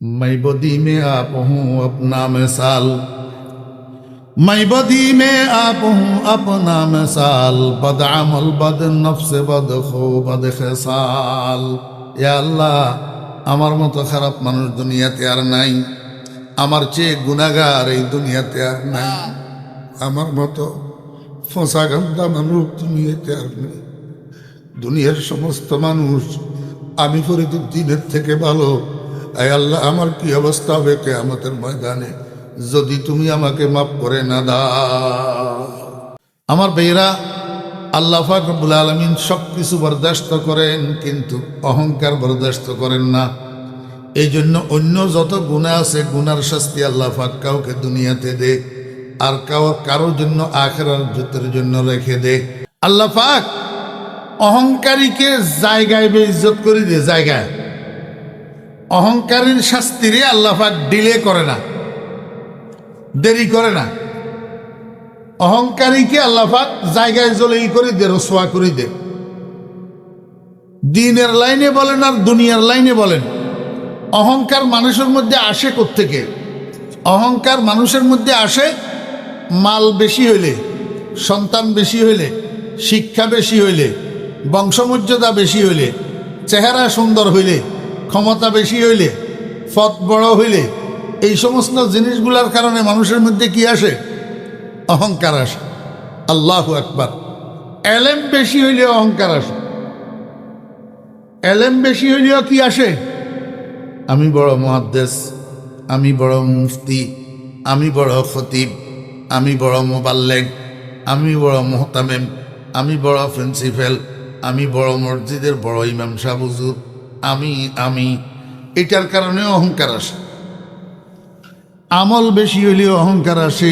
मैं बदी में आप हूँ अपना मिसाल, मैं बदी में आप हूँ अपना मिसाल, बद अमल बद नफ्स बद खो बद खेसाल। या अल्लाह, আমার মতো খারাপ মানুষ দুনিয়াতে আর নাই, আমার চেয়ে গুনাহগার এই দুনিয়াতে আর নাই, আমার মতো ফোঁসা গান্দা মানুষ দুনিয়াতে আর নেই। দুনিয়ার সমস্ত মানুষ আমি ফরিদুদ্দিনের থেকে ভালো। আয় আল্লাহ, আমার কি অবস্থা হবে কিয়ামতের ময়দানে যদি তুমি আমাকে মাফ করে না দাও। আমার ভাইরা, আল্লাহ পাক রব্বুল আলামিন সব কিছু বরদাস্ত করেন, কিন্তু অহংকার বরদাস্ত করেন না। এই জন্য অন্য যত গুনাহ আছে, গুনার শাস্তি আল্লাহ পাক কাউকে দুনিয়াতে দে, আর কারোর জন্য আখিরাতের জন্য রেখে দে। আল্লাহ পাক অহংকারীকে জায়গায় বেইজ্জত করে দে, জায়গায়। অহংকারীর শাস্তিরে আল্লাহ পাক ডিলে করে না, দেরি করে না। অহংকারীকে আল্লাহ পাক জায়গায় জলেই করে দে, রসওয়া করে দে। দ্বীনের লাইনে বলেন আর দুনিয়ার লাইনে বলেন, অহংকার মানুষের মধ্যে আসে কোত্থেকে? অহংকার মানুষের মধ্যে আসে মাল বেশি হইলে, সন্তান বেশি হইলে, শিক্ষা বেশি হইলে, বংশমর্যাদা বেশি হইলে, চেহারা সুন্দর হইলে, ক্ষমতা বেশি হইলে, পদ বড় হইলে, এই সমস্ত জিনিসগুলোর কারণে মানুষের মধ্যে কি আসে? অহংকার আসে। আল্লাহু আকবার। এলেম বেশি হইলে অহংকার আসে। এলেম বেশি হইলেও কি আসে? আমি বড় মুহাদ্দিস, আমি বড় মুফতি, আমি বড় খতিব, আমি বড় মুবাল্লিগ, আমি বড় মুহতামিম, আমি বড় প্রিন্সিপাল, আমি বড় মসজিদের বড় ইমাম সাহেব হুজুর, আমি এটার কারণে অহংকার আসে। আমল বেশি হইলেও অহংকার আসে,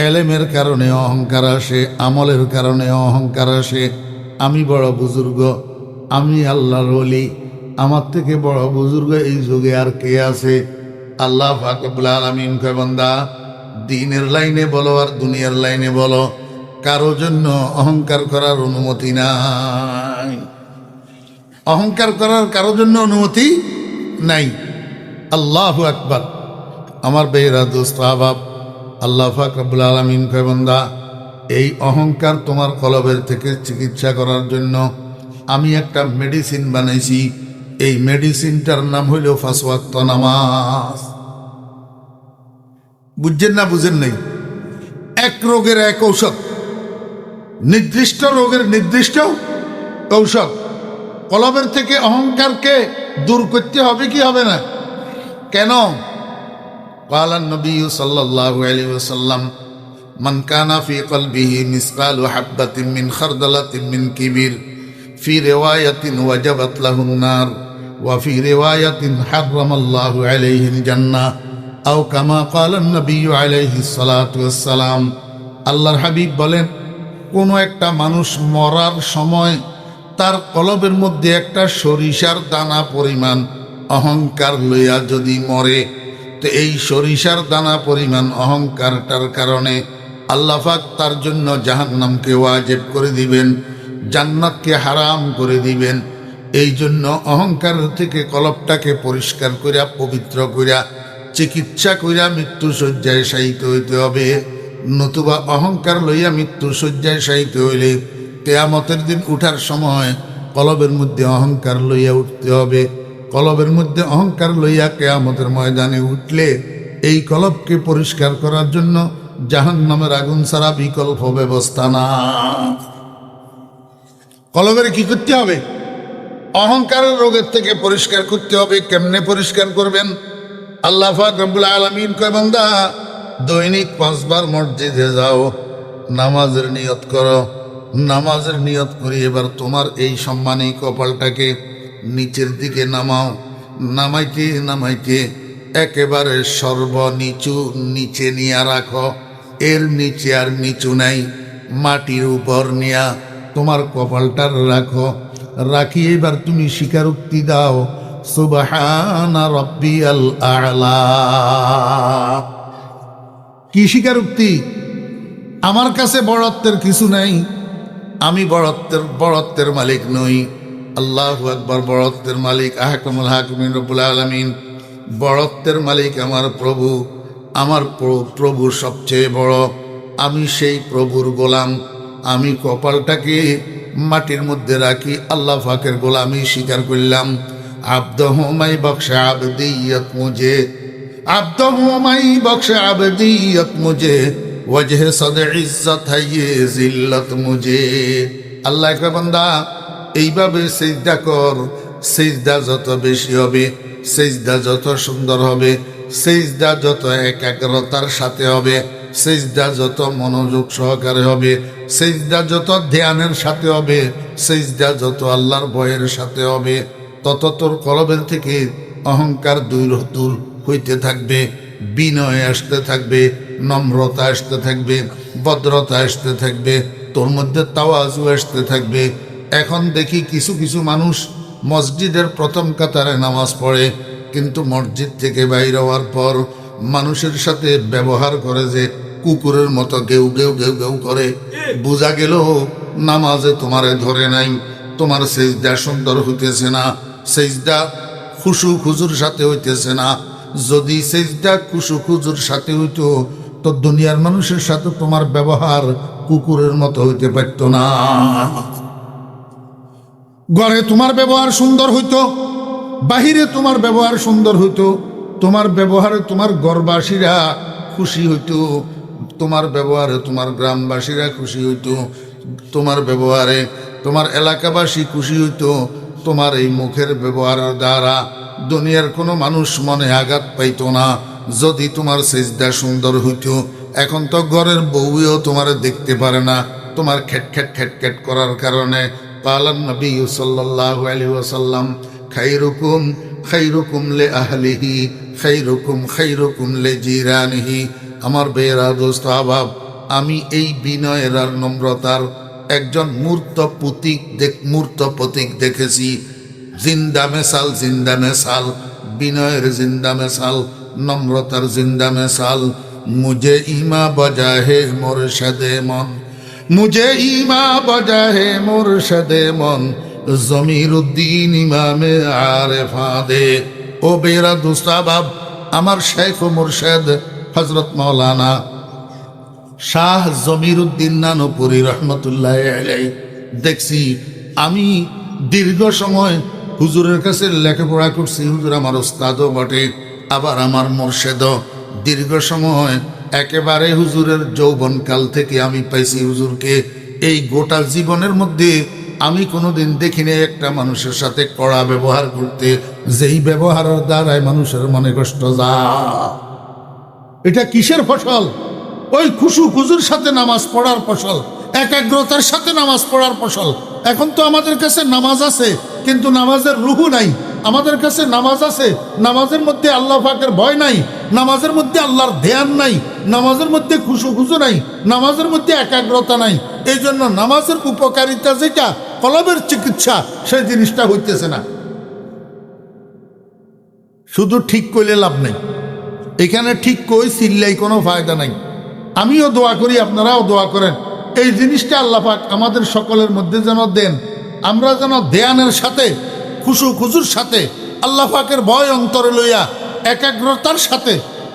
এলেমের কারণে অহংকার আসে, আমলের কারণে অহংকার আসে। আমি বড় বুজুর্গ, আমি আল্লাহর ওলি, আমার থেকে বড় বুজুর্গ এই যুগে আর কে আছে? আল্লাহ পাক রব্বুল আলামিন কয়, বান্দা, দ্বীনের লাইনে বলো আর দুনিয়ার লাইনে বলো, কারো জন্য অহংকার করার অনুমতি নাই। অহংকার করার কারো জন্য অনুমতি নাই। আল্লাহু আকবার। আমার বেহরা দোস্ত আহবাব, আল্লাহ পাক রব্বুল আলামিন কয়, বান্দা, এই অহংকার তোমার কলবের থেকে চিকিৎসা করার জন্য আমি একটা মেডিসিন বানাইছি। এই মেডিসিনটার নাম হইল 5 ওয়াক্ত নামাজ। বুঝছেন না? বুঝেন নাই? এক রোগের এক ঔষধ, নির্দিষ্ট রোগের নির্দিষ্ট ঔষধ। কলবের থেকে অহংকারকে দূর করতে হবে কি হবে না? কেন? قال النبي صلى الله عليه وسلم من كان في قلبه مثقال حبة من خردلة من كبر في رواية وجبت له النار وفي رواية حرم الله عليه الجنة أو كما قال النبي عليه الصلاة والسلام। আল্লাহর হাবিব বলেন, কোনো একটা মানুষ মরার সময় তার কলবের মধ্যে একটা সরিষার দানা পরিমাণ অহংকার লইয়া যদি মরে, তো এই সরিষার দানা পরিমাণ অহংকারটার কারণে আল্লাহ পাক তার জন্য জাহান্নামকে ওয়াজিব করে দিবেন, জান্নাতকে হারাম করে দিবেন। এই জন্য অহংকার থেকে কলবটাকে পরিষ্কার করিয়া, পবিত্র করিয়া, চিকিৎসা করিয়া মৃত্যু শয্যায় শায়িত হইতে হবে। নতুবা অহংকার লইয়া মৃত্যু শয্যায় শায়িত হইলে কিয়ামতের দিন উঠার সময় কলবের মধ্যে অহংকার লইয়া উঠতে হবে। কলবের মধ্যে অহংকার লইয়া কিয়ামতের ময়দানে উঠলে এই কলবকে পরিষ্কার করার জন্য জাহান্নামের আগুন ছাড়া বিকল্প ব্যবস্থা না। কলবের কি করতে হবে? অহংকারের রোগের থেকে পরিষ্কার করতে হবে। কেমনে পরিষ্কার করবেন? আল্লাহ পাক রব্বুল আলামিন কয়, বান্দা, দৈনিক 5 বার মসজিদে যাও, নামাজের নিয়ত করো। নামাজের নিয়ত করি এবার তোমার এই সম্মানী কপালটাকে নিচের দিকে নামাও। নামাইতে নামাইতে একেবারে সর্বনিচু নিচে নিয়ে রাখো। এর নিচে আর নিচু নাই, মাটির উপর নিয়া তোমার কপালটার রাখো। রাখি এবার তুমি স্বীকারোক্তি দাও, সুবহানা রাব্বিয়াল আ'লা। কি স্বীকারোক্তি? আমার কাছে বড়ত্বের কিছু নাই, আমি বড়ত্বের মালিক নই। আল্লাহু আকবার। বড়ত্বের মালিক আহকামুল হাকিমিন রব্বুল আলামিন। বড়ত্বের মালিক আমার প্রভু, আমার প্রভু সবচেয়ে বড়, আমি সেই প্রভুর গোলাম। আমি কপালটাকে মাটির মধ্যে রাখি, আল্লাহ পাকের গোলামি স্বীকার করলাম। আব্দহু মাই বখশে আবদিয়ত মুঝে, আব্দহু মাই বখশে আবদিয়ত মুঝে, ওয়াজহ সদ ইজ্জত है ये जिल्लत मुझे। আল্লাহ কে বান্দা এইভাবে সিজদা কর, সিজদা যত বেশি হবে, সিজদা যত সুন্দর হবে, সিজদা যত একাগ্রতার সাথে হবে, সিজদা যত মনোযোগ সহকারে হবে, সিজদা যত ধ্যানের সাথে হবে, সিজদা যত আল্লাহর ভয়ের সাথে হবে, তত তোর কলবের থেকে অহংকার দূর হইতে থাকবে, বিনয় আসতে থাকবে, নম্রতা আসতে থাকবে, ভদ্রতা আসতে থাকবে, তোর মধ্যে তাওয়াজু আসতে থাকবে। এখন দেখি কিছু কিছু মানুষ মসজিদের প্রথম কাতারে নামাজ পড়ে, কিন্তু মসজিদ থেকে বাইর হওয়ার পর মানুষের সাথে ব্যবহার করে যে কুকুরের মতো গেউ গেউ গেউ গেউ করে। বোঝা গেল নামাজে তোমারে ধরে নাই, তোমার সেজদা সুন্দর হইতেছে না, সেজদা খুশু খুজুর সাথে হইতেছে না। যদি সেজদা খুশু খুজুর সাথে হইতো তো দুনিয়ার মানুষের সাথে তোমার ব্যবহার কুকুরের মতো হইতে পারত না। ঘরে তোমার ব্যবহার সুন্দর হইতো, বাহিরে তোমার ব্যবহার সুন্দর হইতো, তোমার ব্যবহারে তোমার ঘরবাসীরা খুশি হইতো, তোমার ব্যবহারে তোমার গ্রামবাসীরা খুশি হইতো, তোমার ব্যবহারে তোমার এলাকাবাসী খুশি হইতো। তোমার এই মুখের ব্যবহারের দ্বারা দুনিয়ার কোনো মানুষ মনে আঘাত পাইতো না, যদি তোমার সেজদা সুন্দর হইতো। এখন তো ঘরের বউও তোমার দেখতে পারে না, তোমার খেটখেট খেটখেট করার কারণে। পালান নবী সাল্লাল্লাহু আলাইহি ওয়াসাল্লাম, খাইরুকুম খাইরুকুম লে আহলিহি খাইরুকুম খাইরুকুম লে জিরানিহি। আমার বেয়েরা দোস্ত আবাব, আমি এই বিনয়ের আর নম্রতার একজন মূর্ত প্রতীক দেখেছি। জিন্দা মেসাল, জিন্দা মেসাল, বিনয়ের জিন্দা মেসাল, নম্রতার জিন্দা মেসাল। মুঝে ইমা বজা হে মুরশদে মন, মুঝে ইমা বজা হে মুরশদে মন, জমিরুদ্দিন ইমামে আরেফাদে। ও বেরা দুস্তাবাব, আমার শেখ ও মুর্শেদ হজরত মৌলানা শাহ জমিরুদ্দিন নানুপুরি রহমতুল্লাহ আলাইহি। দেখছি আমি দীর্ঘ সময় হুজুরের কাছে লেখাপড়া করছি, হুজুর আমার ওস্তাদও বটে, আবার আমার মুর্শেদও। দীর্ঘ সময় একেবারে হুজুরের যৌবনকাল থেকে আমি পাইছি হুজুরকে। এই গোটা জীবনের মধ্যে আমি কোনোদিন দেখিনি একটা মানুষের সাথে কড়া ব্যবহার করতে, যেই ব্যবহারের দ্বারায় মানুষের মনে কষ্ট যায়। এটা কিসের ফসল? ওই খুশু খুজুর সাথে নামাজ পড়ার ফসল, একাগ্রতার সাথে নামাজ পড়ার ফসল। এখন তো আমাদের কাছে নামাজ আছে, কিন্তু নামাজের রুহু নাই। আমাদের কাছে নামাজ আছে, নামাজের মধ্যে আল্লাহ পাকের ভয় নাই, নামাজের মধ্যে আল্লাহর ধ্যান নাই, নামাজের মধ্যে খুশু খুজু নাই, নামাজের মধ্যে একাগ্রতা নাই। এই জন্য নামাজের উপকারিতা যেটা কলবের চিকিৎসা, সেই জিনিসটা হইতেছে না। শুধু ঠিক কইলে লাভ নেই, এখানে ঠিক কই চিল্লাই কোনো ফায়দা নাই। আমিও দোয়া করি, আপনারাও দোয়া করেন, এই জিনিসটা আল্লাহ পাক আমাদের সকলের মধ্যে যেন দেন। আমরা যেন ধ্যানের সাথে খুশু খুজুর সাথে আল্লাহ পাকের ভয় অন্তরে লইয়া একাগ্রতার সাথে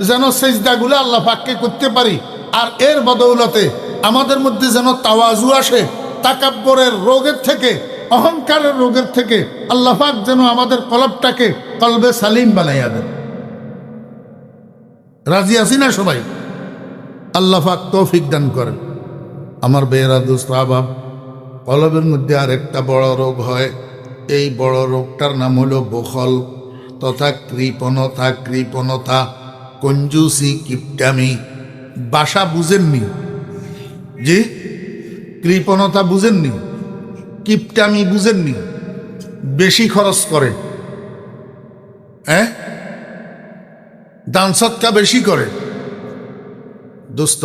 যেন সেজদাগুলো আল্লাহ পাককে করতে পারি। আর এর বদৌলতে আমাদের মধ্যে যেন তাওয়াজু আসে, তাকাব্বরের রোগের থেকে, অহংকারের রোগের থেকে আল্লাহ পাক যেন আমাদের কলবটাকে কলবে সালিম বানাইয়া দেন। রাজি আছি না সবাই? আল্লাহ পাক তৌফিক দান করেন। আমার বেয়েরা দোস্ত আবাব, কলবের মধ্যে আর একটা বড় রোগ হয়। এই বড় রোগটার নাম হলো বখল তথা কৃপণতা, কঞ্জুসি, কিপটামি। বাসা বুঝেননি? জি, কৃপণতা বুঝেননি? কিপটামি বুঝেননি? বেশি খরচ করে, দান সৎকা বেশি করে। দোস্ত,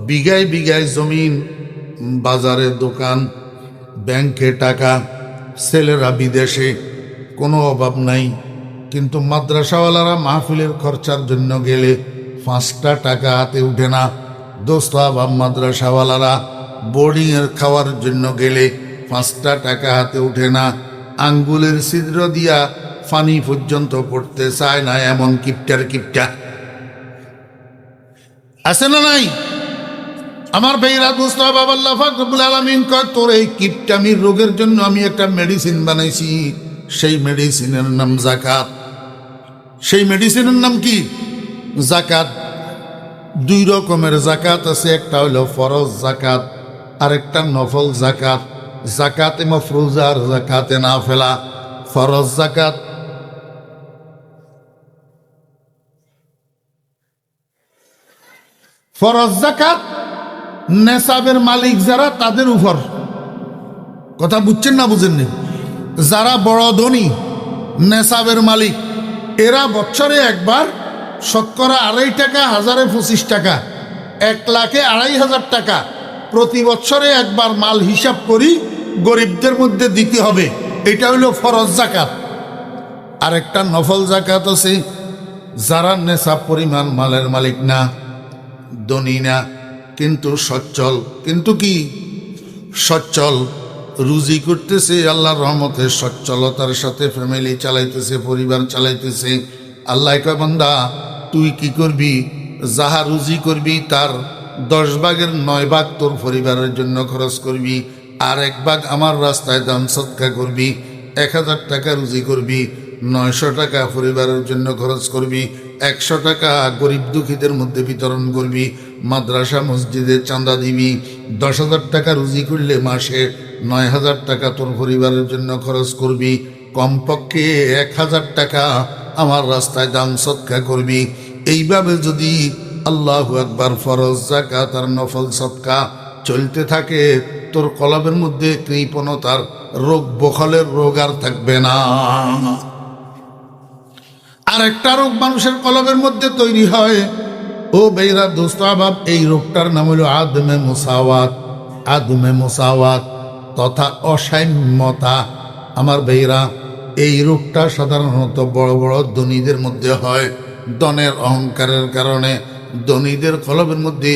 বিঘায় বিঘায় জমিন, বাজারে দোকান, ব্যাংকে টাকা, ছেলেরা বিদেশে, কোনো অভাব নাই। কিন্তু মাদ্রাসাওয়ালারা মাহফিলের খরচার জন্য গেলে 5টা টাকা হাতে উঠে না। দোস্ত আবাব, মাদ্রাসাওয়ালারা বোর্ডিংয়ের খাওয়ার জন্য গেলে 5টা টাকা হাতে উঠে না। আঙ্গুলের ছিদ্র দিয়া ফানি পর্যন্ত পড়তে চায় না, এমন কিপটার কিপটা আছে না নাই? আমার ভাইরা দোস্ত আল্লাহ পাক রব্বুল আলামিন কয় তোর এই কিপটামির রোগের জন্য আমি একটা মেডিসিন বানাইছি। সেই মেডিসিনের নাম যাকাত। সেই মেডিসিনের নাম কি? যাকাত। দুই রকমের যাকাত আছে, একটা হলো ফরজ যাকাত আর একটা নফল যাকাত। যাকাতে মাফরুজা আর যাকাতে নাফিলা। ফরজ যাকাত ফরজ যাকাত নেসাবের মালিক যারা তাদের উপর। কথা বুঝছেন না বুঝেননি? যারা বড় ধনী নেসাবের মালিক এরা বছরে একবার শতকরা 2.5 টাকা, 1025 টাকা, 1,02,500 টাকা প্রতি বছরে একবার মাল হিসাব করি গরিবদের মধ্যে দিতে হবে। এটা হইল ফরজ যাকাত। আর একটা নফল যাকাত আছে, যারা নেসাব পরিমাণ মালের মালিক না, ধনী না, কিন্তু সচ্ছল, কিন্তু কি সচ্ছল, রুজি করতেছে আল্লাহর রহমতে, সচ্ছলতার সাথে ফ্যামিলি চালাইতেছে, পরিবার চালাইতেছে। আল্লাহ কয় বান্দা তুই কি করবি? যাহা রুজি করবি তার 10 ভাগের 9 ভাগ তোর পরিবারের জন্য খরচ করবি, আর 1 ভাগ আমার রাস্তায় দান সদকা করবি। 1000 টাকা রুজি করবি, 900 টাকা পরিবারের জন্য খরচ করবি, 100 টাকা গরিব দুঃখীদের মধ্যে বিতরণ করবি, মাদ্রাসা মসজিদে চাঁদা দিবি। 10,000 টাকা রুজি করলে মাসে 9,000 টাকা তোর পরিবারের জন্য খরচ করবি। কমপক্ষে 1,000 টাকা আমার রাস্তায় দান সদকা করবি। এইভাবে যদি আল্লাহু আকবার ফরজ যাকাত আর নফল সদকা চলতে থাকে, তোর কলবের মধ্যে কৃপণতার রোগ, বখলের রোগ আর থাকবে না। আর একটা রোগ মানুষের কলবের মধ্যে তৈরি হয়, ও বেইরা দোস্ত আবাব, এই রোগটার নাম হলো আদমে মুসাওয়াত। আদমে মুসাওয়াত তথা অসাম্যতা। আমার বেইরা এই রোগটা সাধারণত বড় বড় ধনীদের মধ্যে হয়। ধনের অহংকারের কারণে ধনীদের কলবের মধ্যে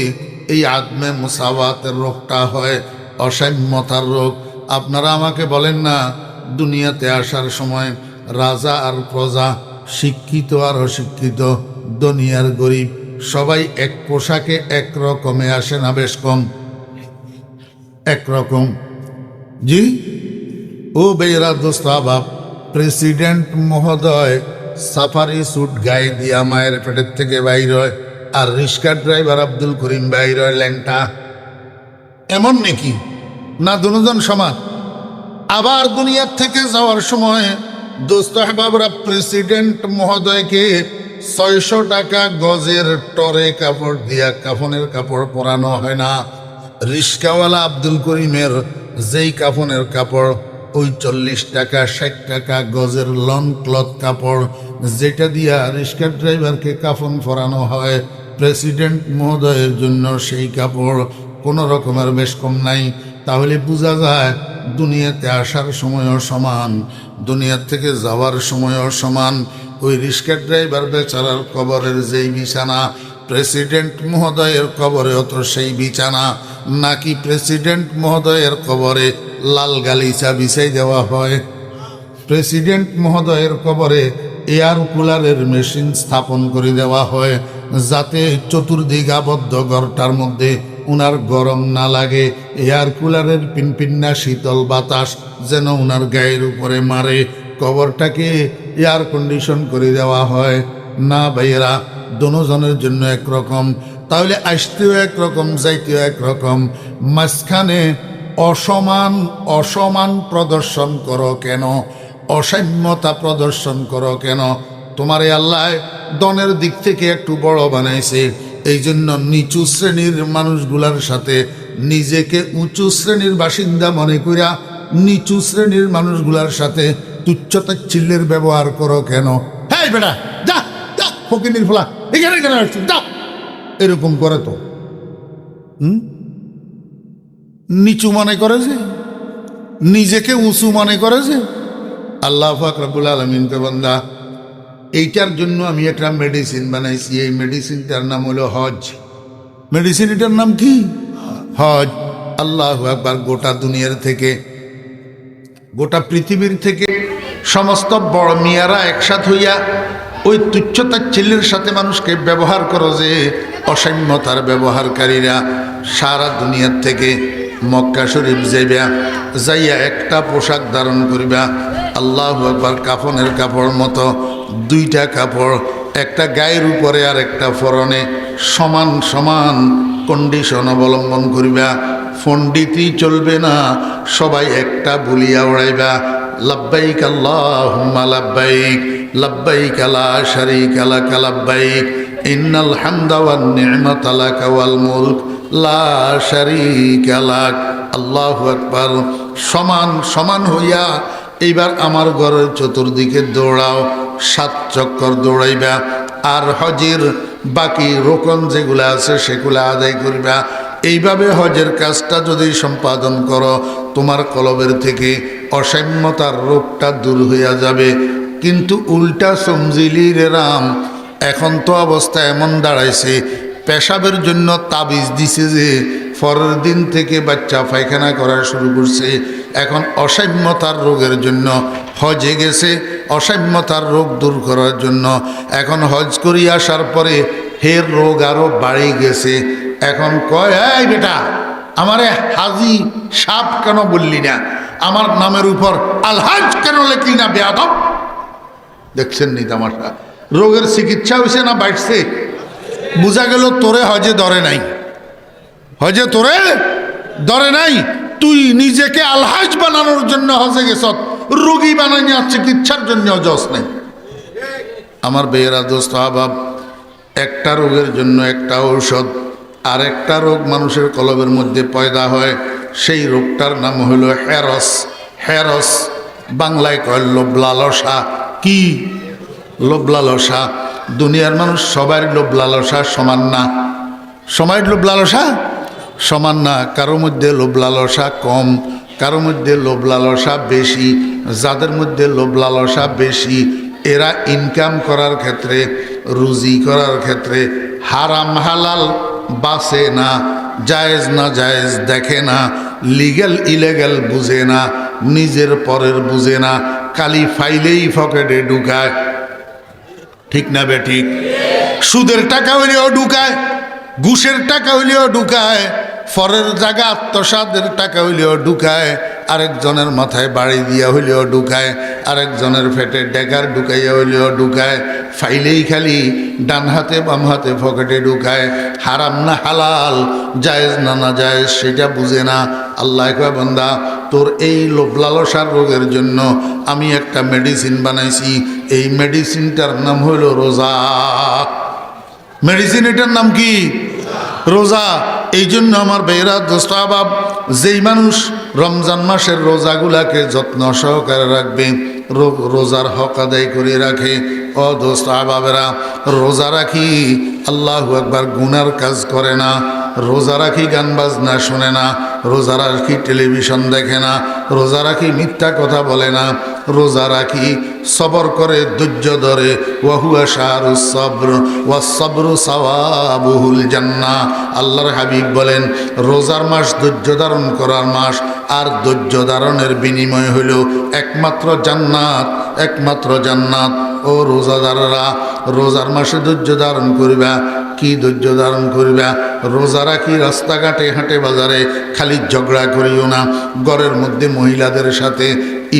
এই আদমে মুসাওয়াতের রোগটা হয়, অসাম্যতার রোগ। আপনারা আমাকে বলেন না, দুনিয়াতে আসার সময় রাজা আর প্রজা, শিক্ষিত আর অশিক্ষিত, ধনী আর গরিব সবাই এক পোশাকে এক রকমে আসে না? বেশ কম একরকম। জি ও বেইরা দোস্ত আবাব, প্রেসিডেন্ট মহোদয় সাফারি স্যুট গায়ে দিয়া মায়ের পেটের থেকে বাইর হয়, আর রিক্সা ড্রাইভার আব্দুল করিম বাইর হয় ল্যাংটা। এমন নাকি? না, দুজন সমান। আবার দুনিয়ার থেকে যাওয়ার সময় দোস্ত আহবাবরা প্রেসিডেন্ট মহোদয়কে 600 টাকা গজের টরে কাপড় দিয়া কাফনের কাপড় পরানো হয় না। রিক্সাওয়ালা আব্দুল করিমের যেই কাফনের কাপড়, ওই 40 টাকা 60 টাকা গজের লং ক্লথ কাপড়, যেটা দিয়া রিক্সা ড্রাইভারকে কাফন পরানো হয়, প্রেসিডেন্ট মহোদয়ের জন্য সেই কাপড় কোনো রকমের বেশ কম নাই। তাহলে বোঝা যায় দুনিয়াতে আসার সময়ও সমান, দুনিয়ার থেকে যাওয়ার সময়ও সমান। ওই রিক্সা ড্রাইভার বেচারার কবরের যেই বিছানা, প্রেসিডেন্ট মহোদয়ের কবরেও তো সেই বিছানা। নাকি প্রেসিডেন্ট মহোদয়ের কবরে লাল গালিচা বিছাই দেওয়া হয়? প্রেসিডেন্ট মহোদয়ের কবরে এয়ার কুলারের মেশিন স্থাপন করে দেওয়া হয়, যাতে চতুর্দিক আবদ্ধ ঘরটার মধ্যে উনার গরম না লাগে। এয়ার কুলারের পিনপিন্না শীতল বাতাস যেন উনার গায়ের উপরে মারে। কবরটাকে এয়ার কন্ডিশন করে দেওয়া হয় না ভাইয়েরা? দুজনের জন্য একরকম। তাহলে আসতেও একরকম, যাইতেও একরকম। মাঝখানে অসমান অসমান প্রদর্শন করো কেন? অসাম্যতা প্রদর্শন করো কেন? তোমার আল্লাহ দনের দিক থেকে একটু বড় বানাইছে, এই জন্য নিচু শ্রেণীর মানুষগুলার সাথে নিজেকে উঁচু শ্রেণীর বাসিন্দা মনে করিয়া নিচু শ্রেণীর মানুষগুলার সাথে তুচ্ছতাচ্ছিল্যের ব্যবহার করো কেন? হ্যাঁ বেটা যা যা, ফকিনির ফোলা, এখানে কেন আসছো, যা। এরকম করে তো নিচু মনে করে যে, নিজেকে উঁচু মনে করে যে। আল্লাহ পাক রব্বুল আলামিনকে বান্দা, এইটার জন্য আমি একটা মেডিসিন বানাইছি। এই মেডিসিনটার নাম হলো হজ। মেডিসিনটার নাম কি? হজ। আল্লাহু আকবার। গোটা দুনিয়ার থেকে, গোটা পৃথিবীর থেকে সমস্ত বড় মিয়ারা একসাথ হইয়া ওই তুচ্ছতাচ্ছিল্যের সাথে মানুষকে ব্যবহার করো যে অসাম্যতার ব্যবহারকারীরা সারা দুনিয়ার থেকে মক্কা শরীফ যাইয়া একটা পোশাক ধারণ করিবা, আল্লাহু আকবার, কাফনের কাপড় মতো দুইটা কাপড়, একটা গায়ের উপরে আর একটা ফরনে সমান সমান কন্ডিশন অবলম্বন করিবা। ফন্ডিতি চলবে না, সবাই একটা বলিয়া উড়াইবা, লাব্বাইক আল্লাহুম্মা লাব্বাইক, লাব্বাইক লা শারীকা লাক লাব্বাইক, ইন্নাল হামদা ওয়ান নি'মাতা লাকা ওয়াল মুলক লা শারীকা লাক। আল্লাহু আকবার। সমান সমান হইয়া এইবার আমার ঘরের চতুর্দিকে দৌড়াও, 7 চক্কর দৌড়াইবা। আর হজের বাকি রোকন যেগুলো আছে সেগুলো আদায় করিবা। এইভাবে হজের কাজটা যদি সম্পাদন করো, তোমার কলবের থেকে অসাম্যতার রোগটা দূর হইয়া যাবে। কিন্তু উল্টা সমজিলি রে রাম, এখন তো অবস্থা এমন দাঁড়াইছে, পেশাবের জন্য তাবিজ দিছে যে পরের দিন থেকে বাচ্চা পায়খানা করা শুরু করছে। এখন অসাম্যতার রোগের জন্য হজে গেছে, অসাম্যতার রোগ দূর করার জন্য। এখন হজ করি আসার পরে হের রোগ আরও বাড়ি গেছে। এখন কয়, এই বেটা, আমারে হাজি সাপ কেন বললি না, আমার নামের উপর আলহাজ কেন লেখলি না বেয়াদব? দেখছেন নি তামাশা? রোগের চিকিৎসা হয়েছে না বাড়ছে? বোঝা গেল তোরে হজে ধরে নাই, হজে তোরে ধরে নাই। তুই নিজেকে আলহাজ বানানোর জন্য হজে গেছ, রোগী বানাইয়া চিকিৎসার জন্য হজ নাই। আমার বেয়েরা দোস্ত আহবাব, একটা রোগের জন্য একটা ঔষধ। আর একটা রোগ মানুষের কলবের মধ্যে পয়দা হয়, সেই রোগটার নাম হলো হেরস। হেরস বাংলায় কয় লোভ লালসা। কি লোভ লালসা? দুনিয়ার মানুষ সবার লোভ লালসা সমান না, সবার লোভ লালসা সমান না। কারো মধ্যে লোভ লালসা কম, কারো মধ্যে লোভ লালসা বেশি। যাদের মধ্যে লোভ লালসা বেশি, এরা ইনকাম করার ক্ষেত্রে, রুজি করার ক্ষেত্রে হারাম হালাল বাসে না, জায়েজ না জায়েজ দেখে না, লিগ্যাল ইলেগাল বুঝে না, নিজের পরের বুঝে না, খালি ফাইলেই পকেটে ঢুকায়। ঠিক না বে ঠিক? সুদের টাকা হইলেও ঢুকায়, ঘুষের টাকা হইলেও ঢুকায়, ফরের জায়গা আত্মসাদের টাকা হইলেও ঢুকায়, আরেকজনের মাথায় বাড়ি দিয়া হইলেও ঢুকায়, আরেকজনের ফেটে ডেকার ঢুকাইয়া হইলেও ঢুকায়। ফাইলেই খালি ডান হাতে বাম হাতে পকেটে ঢুকায়। হারাম না হালাল, জায়েজ না না জায়েজ সেটা বুঝে না। আল্লাহ কয়, বান্দা, তোর এই লোভ লালসার রোগের জন্য আমি একটা মেডিসিন বানাইছি। এই মেডিসিনটার নাম হইল রোজা। মেডিসিন, এটার নাম কি? রোজা। এই জন্য আমার বেয়েরা দোস্ত আহবাব, যেই মানুষ রমজান মাসের রোজাগুলাকে যত্ন সহকারে রাখবে, রোজার হক আদায় করে রাখে, ও দোস্ত আহবাবেরা, রোজা রাখি আল্লাহু আকবার গুনার কাজ করে না, রোজা রাখি গান বাজনা শোনে না, রোজা রাখি টেলিভিশন দেখে না, রোজা রাখি মিথ্যা কথা বলে না, রোজা রাখি সবর করে, ধৈর্য ধরে। ওয়াহুয়া শাহরুস সবর ওয়া সবরু সাওয়াবুহুল জান্নাহ। আল্লাহর হাবিব বলেন, রোজার মাস ধৈর্য ধারণ করার মাস, আর ধৈর্য ধারণের বিনিময় হইল একমাত্র জান্নাত, একমাত্র জান্নাত। ও রোজাদাররা, রোজার মাসে ধৈর্য ধারণ করিবা। কি ধৈর্য ধারণ করিবা? রোজা রাখি রাস্তাঘাটে হাটে বাজারে খালি ঝগড়া করিও না। ঘরের মধ্যে মহিলাদের সাথে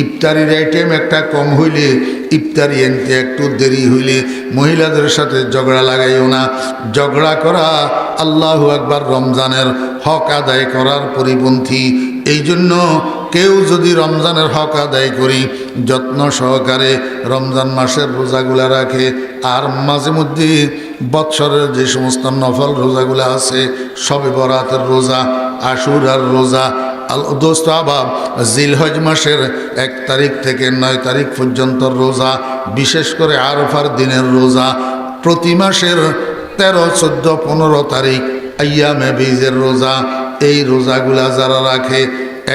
ইফতারির আইটেম একটা কম হইলে, ইফতারি আনতে একটু দেরি হইলে মহিলাদের সাথে ঝগড়া লাগাইও না। ঝগড়া করা আল্লাহু আকবার রমজানের হক আদায় করার পরিপন্থী। এই জন্য কেউ যদি রমজানের হক আদায় করি, যত্ন সহকারে রমজান মাসের রোজাগুলা রাখে, আর মাঝে মধ্যে বৎসরের যে সমস্ত নফল রোজাগুলো আছে, শবে বরাতের রোজা, আশুরার রোজা, দোস্ত আহবাব, জিলহজ মাসের 1 তারিখ থেকে 9 তারিখ পর্যন্ত রোজা, বিশেষ করে আরফার দিনের রোজা, প্রতি মাসের 13, 14, 15 তারিখ আইয়ামে বীজের রোজা, এই রোজাগুলা যারা রাখে,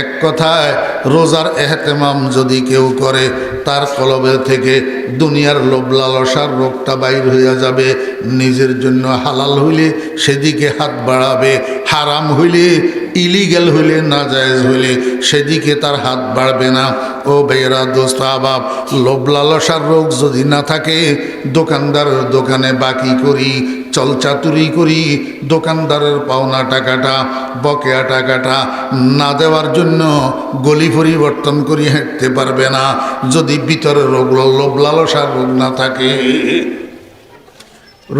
এক কথায় রোজার এহতেমাম যদি কেউ করে, তার কলবের থেকে দুনিয়ার লোভ লালসার রোগটা বাইর হইয়া যাবে। নিজের জন্য হালাল হইলে সেদিকে হাত বাড়াবে, হারাম হইলে ইলিগাল হইলে নাজায়েজ হইলে সেদিকে তার হাত বাড়বে না। ও বেরা দোস্ত আবাব, লোভ লালসার রোগ যদি না থাকে, দোকানদারের দোকানে বাকি করি, চলচাতুরি করি, দোকানদারের পাওনা টাকাটা, বকেয়া টাকাটা না দেওয়ার জন্য গলি পরিবর্তন করি হাঁটতে পারবে না, যদি ভিতরে রোগ লোভ লালসার রোগ না থাকে।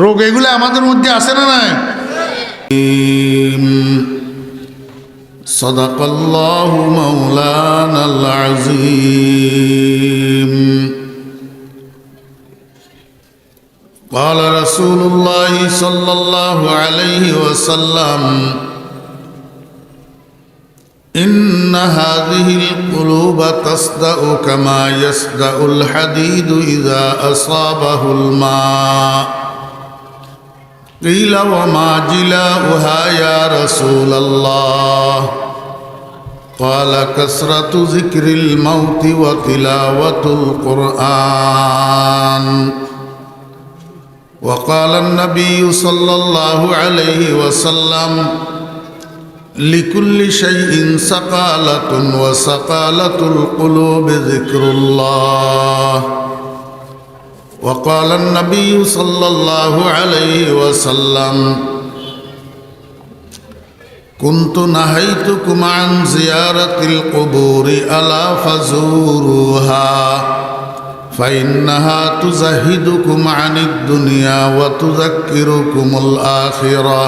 রোগ এগুলো আমাদের মধ্যে আছে না নাই? সাদাকাল্লাহু মাওলানাল আযীম। قال رسول الله صلى الله عليه وسلم إن هذه القلوب تصدأ كما يصدأ الحديد إذا أصابه الماء. قيل وما جلاؤها يا رسول الله؟ قال كثرة ذكر الموت وتلاوة القرآن. وقال النبي صلى الله عليه وسلم لكل شيء سقالة وسقالة القلوب ذكر الله. وقال النبي صلى الله عليه وسلم كنت نهيتكم عن زيارة القبور ألا فزوروها فإنها تزهدكم عن الدنيا وتذكركم الآخرة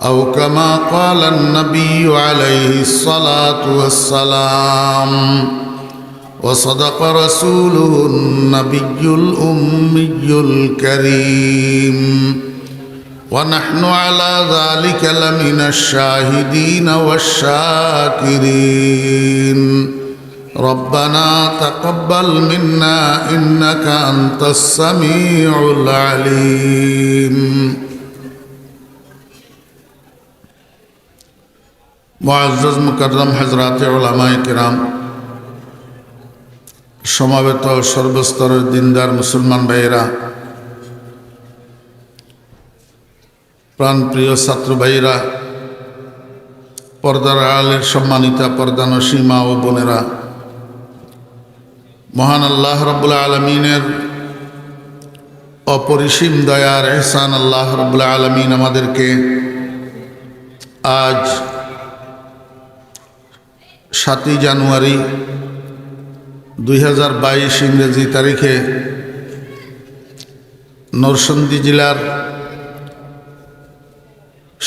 أو كما قال النبي عليه الصلاة والسلام. وصدق رسوله النبي الأمي الكريم ونحن على ذلك لمن الشاهدين والشاكرين. ربنا تقبل منا إنك أنت السميع العليم. মুআজ্জাজ মুকাররম হযরত উলামায়ে কিরাম, সমাবেত সর্বস্তরের দিনদার মুসলমান ভাইয়েরা, প্রাণপ্রিয় ছাত্র ভাইয়েরা, পর্দার আড়ালের সম্মানিতা পর্দানসী মা ও বোনেরা, মহান আল্লাহ রাব্বুল আলামিনের অপরিসীম দয়ার ইহসান আল্লাহ রাব্বুল আলামিন আমাদেরকে আজ 7 জানুয়ারি 2022 ইংরেজি তারিখে নরসিংদী জেলার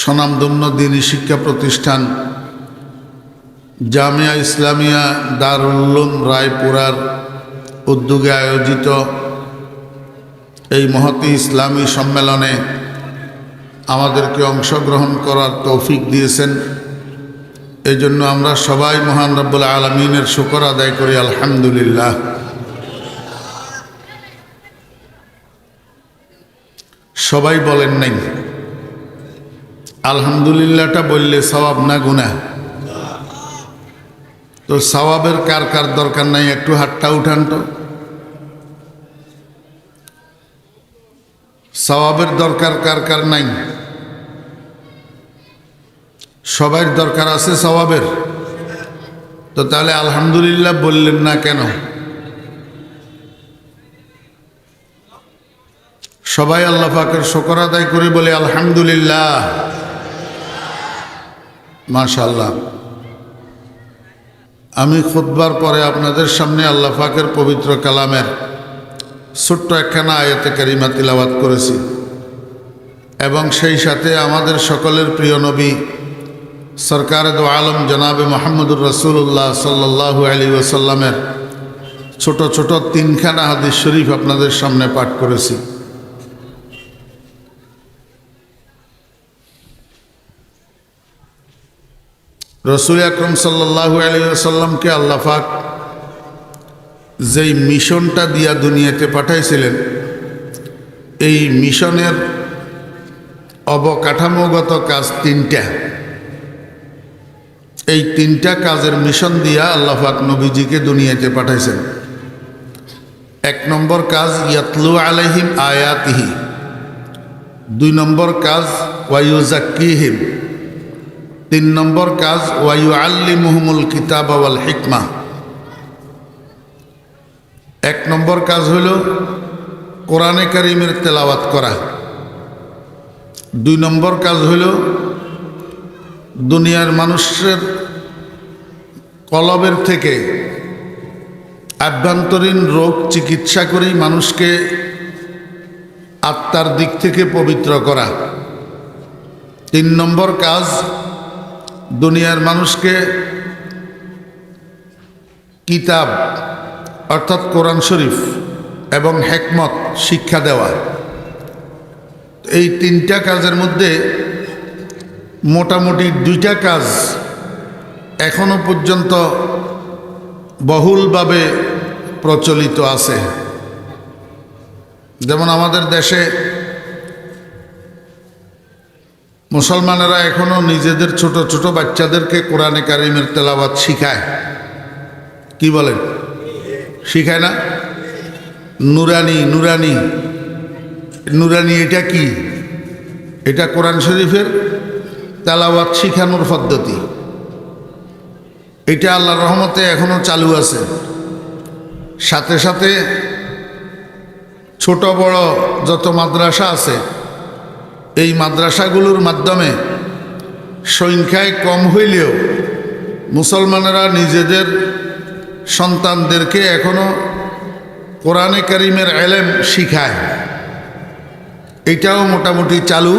স্বনামধন্য দ্বীনি শিক্ষা প্রতিষ্ঠান জামিয়া ইসলামিয়া দারুল উলুম রায়পুরার উদ্যোগে আয়োজিত এই মহতী ইসলামী সম্মেলনে আমাদেরকে অংশগ্রহণ করার তৌফিক দিয়েছেন। এই জন্য আমরা সবাই মহান রব্বুল আলামিনের শুকর আদায় করি, আলহামদুলিল্লাহ। সবাই বলেন নাই আলহামদুলিল্লাহটা বললে সওয়াব না গুনাহ? তো সওয়াবের কার কার দরকার নাই একটু হাতটা উঠান তো। সওয়াবের দরকার কার কার নাই? সবার দরকার আছে সওয়াবের। তো তাহলে আলহামদুলিল্লাহ বললেন না কেন? সবাই আল্লাহ পাকের শুকর আদায় করে বলে আলহামদুলিল্লাহ, মাশাআল্লাহ। আমি খুতবার পরে আপনাদের সামনে আল্লাহ পাকের পবিত্র কালামের ছোট্ট একখানা আয়াতে কারিমা তিলাওয়াত করেছি এবং সেই সাথে আমাদের সকলের প্রিয় নবী সরকার দো আলম জনাবে মোহাম্মদুর রাসূলুল্লাহ সাল্লাল্লাহু আলাইহি ওয়াসাল্লামের ছোট ছোট 3খানা হাদিস শরীফ আপনাদের সামনে পাঠ করেছি। রসুল আকরম সাল্লাল্লাহু আলাইহি ওয়াসাল্লামকে আল্লাহ পাক যেই মিশনটা দিয়া দুনিয়াতে পাঠাইছিলেন, এই মিশনের অবকাঠামোগত কাজ 3টা। এই 3টা কাজের মিশন দিয়া আল্লাহ পাক নবীজিকে দুনিয়াতে পাঠাইছেন। 1 নম্বর কাজ ইয়াতলু আলাইহিম আয়াতিহি, 2 নম্বর কাজ ওয়ায়ুজাক্কিহিম, তিন নম্বর কাজ ওয়ায়ুআল্লিমুহুমুল কিতাবা ওয়াল হিকমা। এক নম্বর কাজ হইল কোরআনে কারিমের তেলাওয়াত করা। দুই নম্বর কাজ হইল দুনিয়ার মানুষের কলবের থেকে আভ্যন্তরীণ রোগ চিকিৎসা করে মানুষকে আত্মার দিক থেকে পবিত্র করা। তিন নম্বর কাজ দুনিয়ার মানুষকে কিতাব অর্থাৎ কোরআন শরীফ এবং হিকমত শিক্ষা দেওয়া। এই তিনটা কাজের মধ্যে মোটামুটি দুইটা কাজ এখনো পর্যন্ত বহুলভাবে প্রচলিত আছে। যেমন আমাদের দেশে মুসলমানেরা এখনো নিজেদের ছোট ছোট বাচ্চাদেরকে কোরআনে কারিমের তেলাওয়াত শিখায়। কি বলেন? শিখায় না? নুরানি নুরানি নুরানি এটা কি? এটা কোরআন শরীফের তেলাওয়াত শিখানোর পদ্ধতি। এটা আল্লাহর রহমতে এখনো চালু আছে। সাথে সাথে ছোট বড় যত মাদ্রাসা আছে এই মাদ্রাসাগুলোর মাধ্যমে সংখ্যায় কম হইলেও মুসলমানেরা নিজেদের সন্তানদেরকে এখনো কোরআনে কারিমের ইলম শিখায়। এটাও মোটামুটি চালু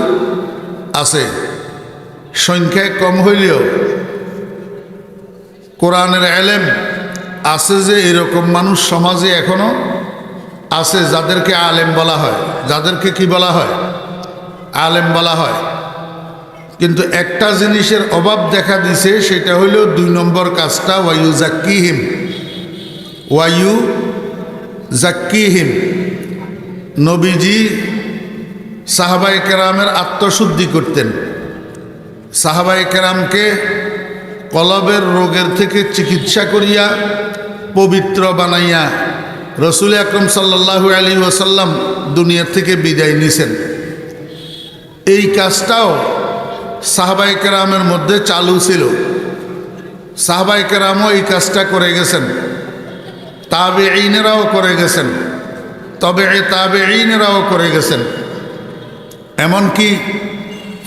আছে। সংখ্যায় কম হইলেও কোরআনের ইলম আছে যে এরকম মানুষ সমাজে এখনো আছে যাদেরকে আলেম বলা হয়। যাদেরকে কি বলা হয়? আলেম বলা হয়। কিন্তু একটা জিনিসের অভাব দেখা দিছে, সেটা হইল দুই নম্বর কাজটা ওয়ায়ু জাক্কিহিম। নবীজি সাহাবায়ে কেরামের আত্মশুদ্ধি করতেন। সাহাবায়ে কেরামকে কলবের রোগের থেকে চিকিৎসা করিয়া পবিত্র বানাইয়া রসুল আকরম সাল্লাল্লাহু আলাইহি ওয়াসাল্লাম দুনিয়ার থেকে বিদায় নিছেন। এই কাজটাও সাহাবায়ে কেরামের মধ্যে চালু ছিল। সাহাবায়ে কেরামও এই কাজটা করে গেছেন, তাবেঈনেরাও করে গেছেন, তবে তাবেঈনেরাও করে গেছেন। এমনকি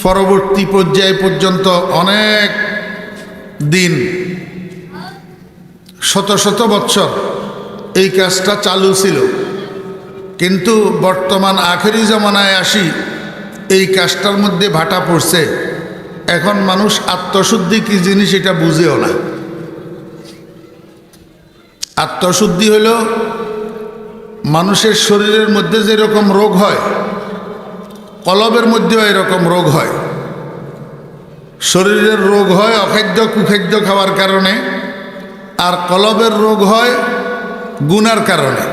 পরবর্তী পর্যায় পর্যন্ত অনেক দিন শত শত বৎসর এই কাজটা চালু ছিল। কিন্তু বর্তমান আখেরি জামানায় আসি এই কাজটার মধ্যে ভাটা পড়ছে। এখন মানুষ আত্মশুদ্ধি কি জিনিস এটা বুঝেও না। আত্মশুদ্ধি হলো মানুষের শরীরের মধ্যে যেরকম রোগ হয় কলবের মধ্যেও এরকম রোগ হয়। শরীরের রোগ হয় অখাদ্য কুখাদ্য খাওয়ার কারণে, আর কলবের রোগ হয় গুনার কারণে।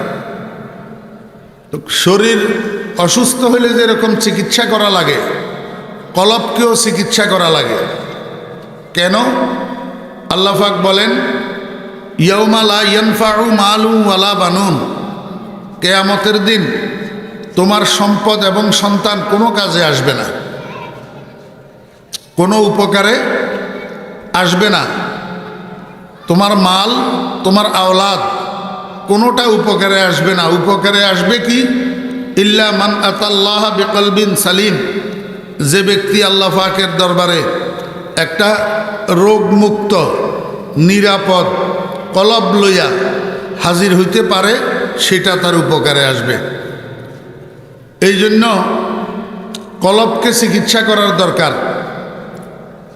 শরীর অসুস্থ হলে যেরকম চিকিৎসা করা লাগে কলবকেও চিকিৎসা করা লাগে। কেন? আল্লাহ পাক বলেন ইয়াউমা লা ইয়ানফাউ মালুন ওয়ালা বানুন। কিয়ামতের দিন তোমার সম্পদ এবং সন্তান কোনো কাজে আসবে না, কোনো উপকারে আসবে না। তোমার মাল, তোমার আওলাদ কোনোটা উপকারে আসবে না। উপকারে আসবে কি? ইল্লা মান আতাল্লাহ বিকলবিন সালিম। যে ব্যক্তি আল্লাহ পাকের দরবারে একটা রোগমুক্ত নিরাপদ কলব লইয়া হাজির হইতে পারে, সেটা তার উপকারে আসবে। এই জন্য কলবকে চিকিৎসা করার দরকার।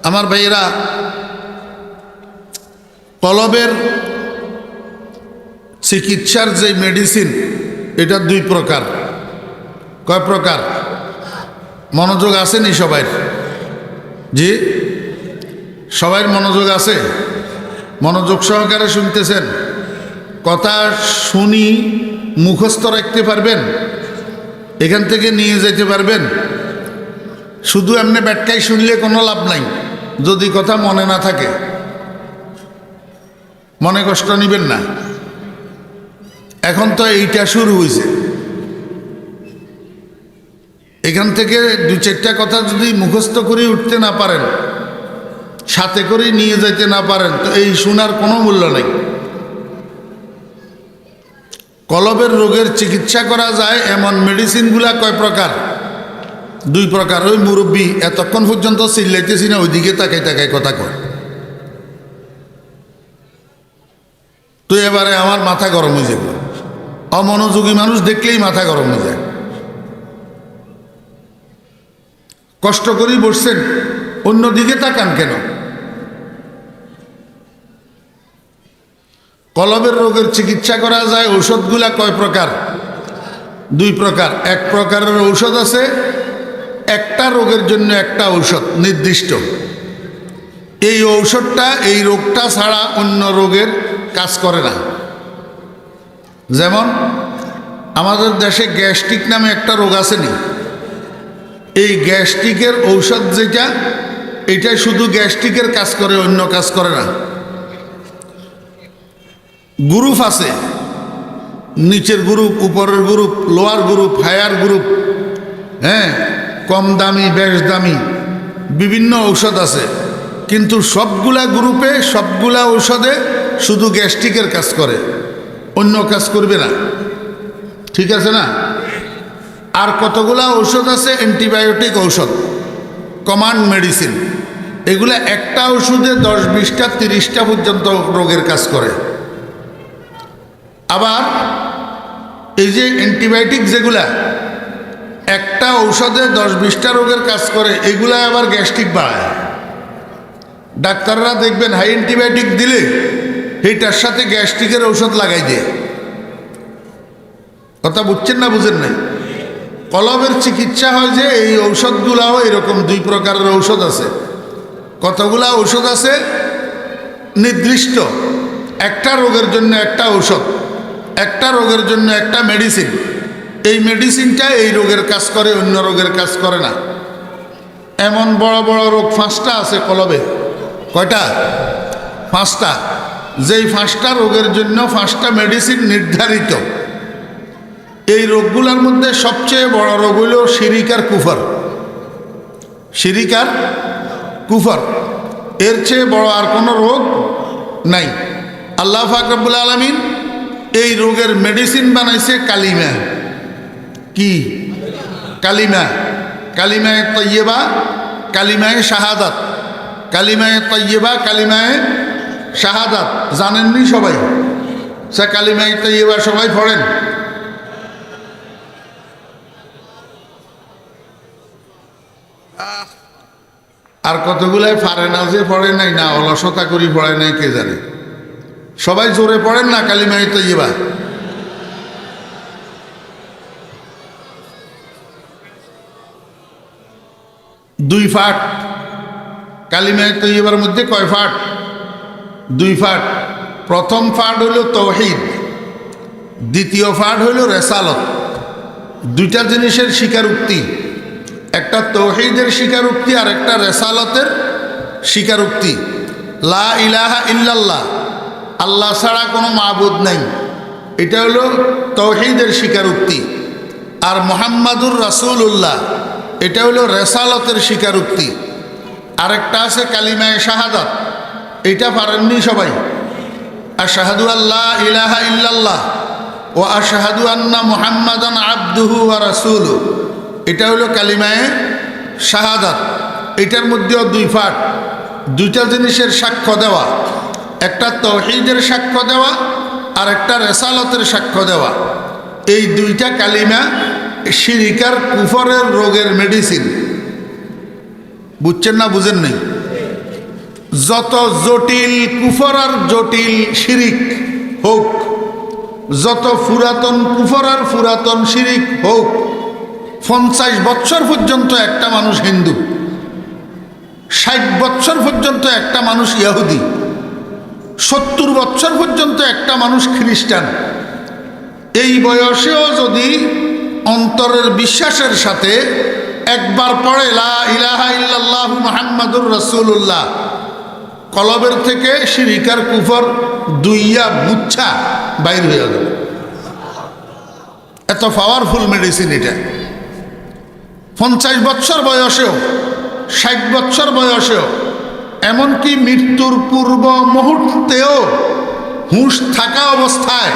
আমার ভাইয়েরা, কলবের চিকিৎসার যে মেডিসিন এটা দুই প্রকার। কয় প্রকার? মনোযোগ আসেনি সবাই? জি, সবাই মনোযোগ আছে? মনোযোগ সহকারে শুনতেছেন? কথা শুনি মুখস্থ রাখতে পারবেন? এখান থেকে নিয়ে যেতে পারবেন? শুধু এমনি ব্যাটকাই শুনলে কোনো লাভ নাই যদি কথা মনে না থাকে। মনে কষ্ট নেবেন না। এখন তো এইটা শুরু হয়েছে। এখান থেকে দু চারটা কথা যদি মুখস্থ করে উঠতে না পারেন সাথে করে নিয়ে যেতে না পারেন তো এই সোনার কোনো মূল্য নেই। কলবের রোগের চিকিৎসা করা যায় এমন মেডিসিনগুলা কয় প্রকার? 2 প্রকার। ওই মুরব্বী এতক্ষণ পর্যন্ত চিল্লাইতেছি না, ওইদিকে তাকাই তাকাই কথা কয়। তো এবারে আমার মাথা গরম হয়ে যাবে। অমনোযোগী মানুষ দেখলেই মাথা গরম হয়ে যায়। কষ্ট করেই বসছেন, অন্যদিকে তাকান কেন? কলবের রোগের চিকিৎসা করা যায়, ঔষধগুলা কয় প্রকার? 2 প্রকার। এক প্রকারের ঔষধ আছে, একটা রোগের জন্য একটা ঔষধ নির্দিষ্ট। এই ঔষধটা এই রোগটা ছাড়া অন্য রোগের কাজ করে না। যেমন আমাদের দেশে গ্যাস্ট্রিক নামে একটা রোগ আসেনি, এই গ্যাস্ট্রিকের ঔষধ যেটা, এটা শুধু গ্যাস্ট্রিকের কাজ করে, অন্য কাজ করে না। গ্রুপ আছে, নিচের গ্রুপ, উপরের group, lower group, higher group, হ্যাঁ, কম দামি, বেশ দামি, বিভিন্ন ঔষধ আছে। কিন্তু সবগুলা গ্রুপে, সবগুলা ঔষধে শুধু গ্যাস্ট্রিকের কাজ করে, অন্য কাজ করবে না। ঠিক আছে না? আর কতগুলা ঔষধ আছে অ্যান্টিবায়োটিক ঔষধ, কমান্ড মেডিসিন। এগুলা একটা ওষুধে 10, 20টা, 30টা পর্যন্ত রোগের কাজ করে। আবার এই যে অ্যান্টিবায়োটিক যেগুলা একটা ঔষধে 10, 20টা রোগের কাজ করে, এগুলা আবার গ্যাস্ট্রিক বাড়ায়। ডাক্তাররা দেখবেন হাই অ্যান্টিবায়োটিক দিলে এইটার সাথে গ্যাস্ট্রিকের ঔষধ লাগাই দিয়ে। কথা বুঝছেন না বুঝেন নাই? কলবের চিকিৎসা হয় যে এই ঔষধগুলাও এরকম 2 প্রকারের ঔষধ আছে। কতগুলা ঔষধ আছে নির্দিষ্ট, একটা রোগের জন্য একটা ঔষধ, একটা রোগের জন্য একটা মেডিসিন। এই মেডিসিনটা এই রোগের কাজ করে, অন্য রোগের কাজ করে না। এমন বড় বড় রোগ 5টা আছে কলবে। কয়টা? 5টা। যেই 5টা রোগের জন্য 5টা মেডিসিন নির্ধারিত। এই রোগগুলোর মধ্যে সবচেয়ে বড় রোগ হইল শিরিক আর কুফর। শিরিক আর কুফর, এর চেয়ে বড় আর কোনো রোগ নাই। আল্লাহ পাক রব্বুল আলামিন এই রোগের মেডিসিন বানাইছে কালিমা। কি? কালিমা। কালিমায়ে তৈয়বা, কালিমায়ে শাহাদাত। কালিমায়ে তৈয়বা, কালিমায়ে শাহাদাত জানেননি সবাই? সে কালিমায়ে তৈয়বা সবাই পড়েন? আর কতগুলাই পারে না, যে পড়ে নাই, না অলসতা করি পড়ে নাই, কে জানে। সবাই জোরে পড়েন না কালিমায়ে তৈয়বা। দুই ফাট। কালিমায়ে তৈয়বার মধ্যে কয় ফাট? 2 ফাট। প্রথম ফাট হইল তাওহীদ, দ্বিতীয় ফাট হইল রেসালত। 2টা জিনিসের স্বীকারোক্তি, একটা তাওহীদের স্বীকারোক্তি আর একটা রেসালতের স্বীকারোক্তি। লা ইলাহা ইল্লাল্লাহ, আল্লাহ ছাড়া কোনো মাবুদ নাই, এটা হলো তাওহীদের স্বীকারোক্তি। আর মুহাম্মাদুর রাসূলুল্লাহ, এটা হলো রেসালতের স্বীকারোক্তি। আরেকটা আছে কালিমায়ে শাহাদাত, এটা পারেননি সবাই? আশহাদু আল্লা ইলাহা ইল্লাল্লাহ ওয়া আশহাদু আন্না মুহাম্মাদান আবদুহু ওয়া রাসূলুহু, এটা হলো কালিমায়ে শাহাদাত। এটার মধ্যেও 2 ফাট, 2টা জিনিসের সাক্ষ্য দেওয়া, একটা তাওহীদের সাক্ষ্য দেওয়া আর একটা রেসালতের সাক্ষ্য দেওয়া। এই 2টা কালিমা শিরিক আর কুফরের রোগের মেডিসিন। বুঝছেন না বুঝেন নাই? যত জটিল কুফর আর জটিল শিরিক হোক, যত পুরাতন কুফর আর পুরাতন শিরিক হোক, 50 বছর পর্যন্ত একটা মানুষ হিন্দু, 60 বছর পর্যন্ত একটা মানুষ ইহুদি, 70 বছর পর্যন্ত একটা মানুষ খ্রিস্টান। এই বয়সেও যদি অন্তরের বিশ্বাসের সাথে একবার পড়ে লা ইলাহা ইল্লাল্লাহু মুহাম্মাদুর রাসূলুল্লাহ, কলবের থেকে শিরিক আর কুফর দুইয়া মুচ্ছা বাইর হয়ে যাবে। এত পাওয়ারফুল মেডিসিন এটা। 50 বছর বয়সেও, 60 বছর বয়সেও এমনকি মৃত্যুর পূর্ব মুহূর্তেও হুঁশ থাকা অবস্থায়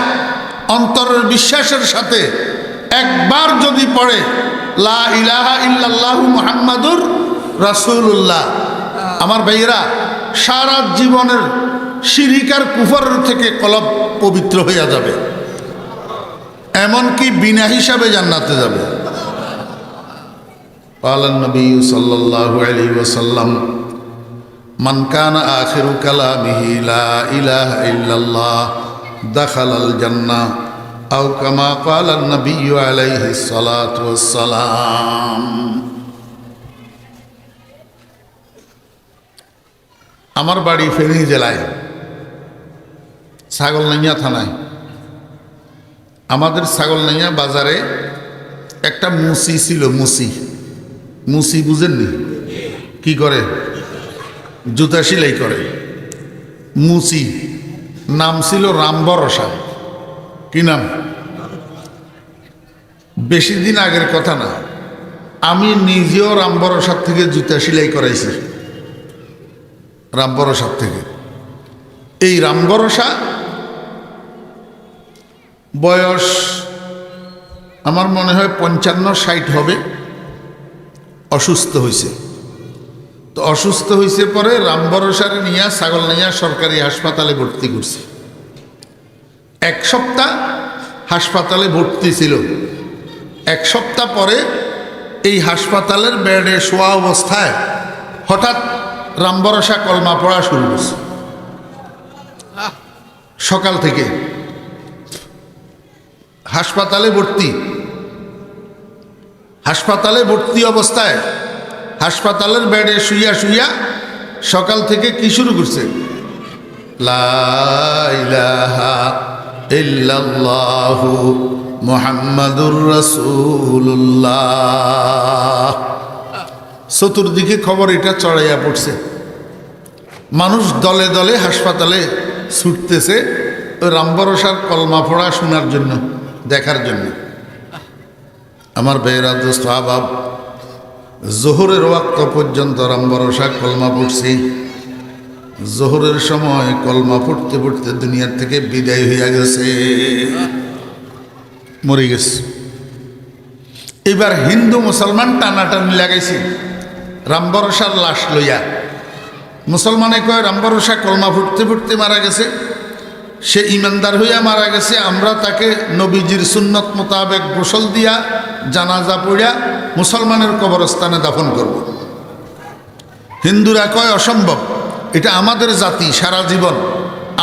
অন্তরের বিশ্বাসের সাথে একবার যদি পড়ে লা ইলাহা ইল্লাল্লাহু মুহাম্মাদুর রাসূলুল্লাহ, আমার ভাইয়েরা সারা জীবনের শিরিক আর কুফরের থেকে কলব পবিত্র হইয়া যাবে, এমনকি বিনা হিসাবে জান্নাতে যাবে। ক্বালান নবী সাল্লাল্লাহু আলাইহি ওয়াসাল্লাম মান কানা আখিরু কালামিহি লা ইলাহা ইল্লাল্লাহ দাখালাল জান্নাহ আও কামা ক্বালান নবী আলাইহিস সালাতু ওয়াস সালাম। আমার বাড়ি ফেনী জেলায় ছাগলনাইয়া থানায়। আমাদের ছাগলনাইয়া বাজারে একটা মুসি ছিল। মুসি বুঝেননি? কি করে? জুতা সেলাই করে। মুসি নাম ছিল রাম ভরসা। কি নাম? বেশি দিন আগের কথা না, আমি নিজেও রাম ভরসার থেকে জুতা সেলাই করাইছি। রাম ভরসার থেকে। এই রাম ভরসা বয়স আমার মনে হয় 55-60 হবে। অসুস্থ হয়েছে। তো অসুস্থ হয়েছে পরে রাম ভরসারে নিয়ে ছাগলনাইয়া সরকারি হাসপাতালে ভর্তি করছে। 1 সপ্তাহ হাসপাতালে ভর্তি ছিল। 1 সপ্তাহ পরে এই হাসপাতালের বেডে শোয়া অবস্থায় হঠাৎ রাম ভরসা কলমা পড়া শুরু করছে। সকাল থেকে হাসপাতালে ভর্তি অবস্থায় হাসপাতালের বেডে শুইয়া শুইয়া সকাল থেকে কি শুরু করছে? লা ইলাহা ইল্লাল্লাহু মুহাম্মাদুর রাসূলুল্লাহ। চতুর্দিকে খবর এটা চড়াইয়া পড়ছে। মানুষ দলে দলে হাসপাতালে ছুটতেছে ওই রাম ভরসার কলমা পড়া শোনার জন্য, দেখার জন্য। আমার ভাইয়েরা, দোস্ত আহবাব, জোহরের ওয়াক্ত পর্যন্ত রাম ভরসা কলমা পড়ছি। জোহরের সময় কলমা পড়তে পড়তে দুনিয়ার থেকে বিদায় হইয়া গেছে, মরে গেছে। এবার হিন্দু মুসলমান টানাটানি লাগাইছে রাম ভরসার লাশ লইয়া। মুসলমানে কয় রাম ভরসা কলমা পড়তে পড়তে মারা গেছে, সে ইমানদার হইয়া মারা গেছে, আমরা তাকে নবীজির সুন্নত মোতাবেক গোসল দিয়া জানাজা পড়িয়া মুসলমানের কবরস্থানে দাফন করব। হিন্দুরা কয় অসম্ভব, এটা আমাদের জাতি, সারা জীবন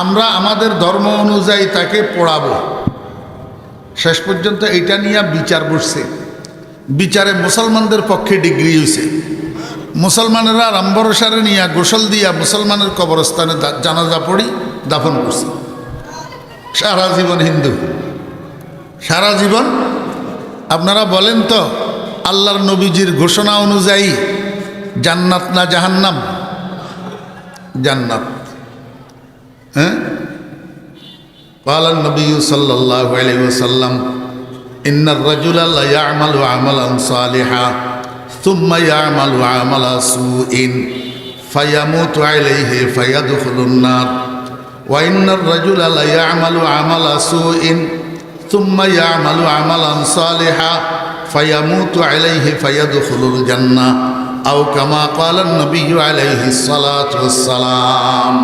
আমরা আমাদের ধর্ম অনুযায়ী তাকে পোড়াবো। শেষ পর্যন্ত এটা নিয়ে বিচার বসছে। বিচারে মুসলমানদের পক্ষে ডিগ্রি হয়েছে। মুসলমানেরা রাম ভরসারে নিয়ে গোসল দিয়া মুসলমানের কবরস্থানে জানাজা পড়ি দাফন করছে। সারা জীবন হিন্দু, সারা জীবন। আপনারা বলেন তো, আল্লাহর নবীজির ঘোষণা অনুযায়ী জান্নাত না জাহান্নাম? জান্নাত। হ্যাঁ, ক্বালান নবী সাল্লাল্লাহু আলাইহি ওয়াসাল্লাম ইন্নার রাজুলা লা ইয়া'মালু আমালান সালিহা সুম্মা ইয়া'মালু আমালা সুইন ফায়ামুতু আলাইহি ফায়াদখুলুন নার ওয়া ইন্নার রাজুলা লা ইয়া'মালু আমালা সুইন সুম্মা ইয়া'মালু আমালান সালিহা ফায়ামুতু আলাইহি ফায়াদখুলুল জান্নাহ আও কামা ক্বালান নবী আলাইহিস সালাতু ওয়াস সালাম।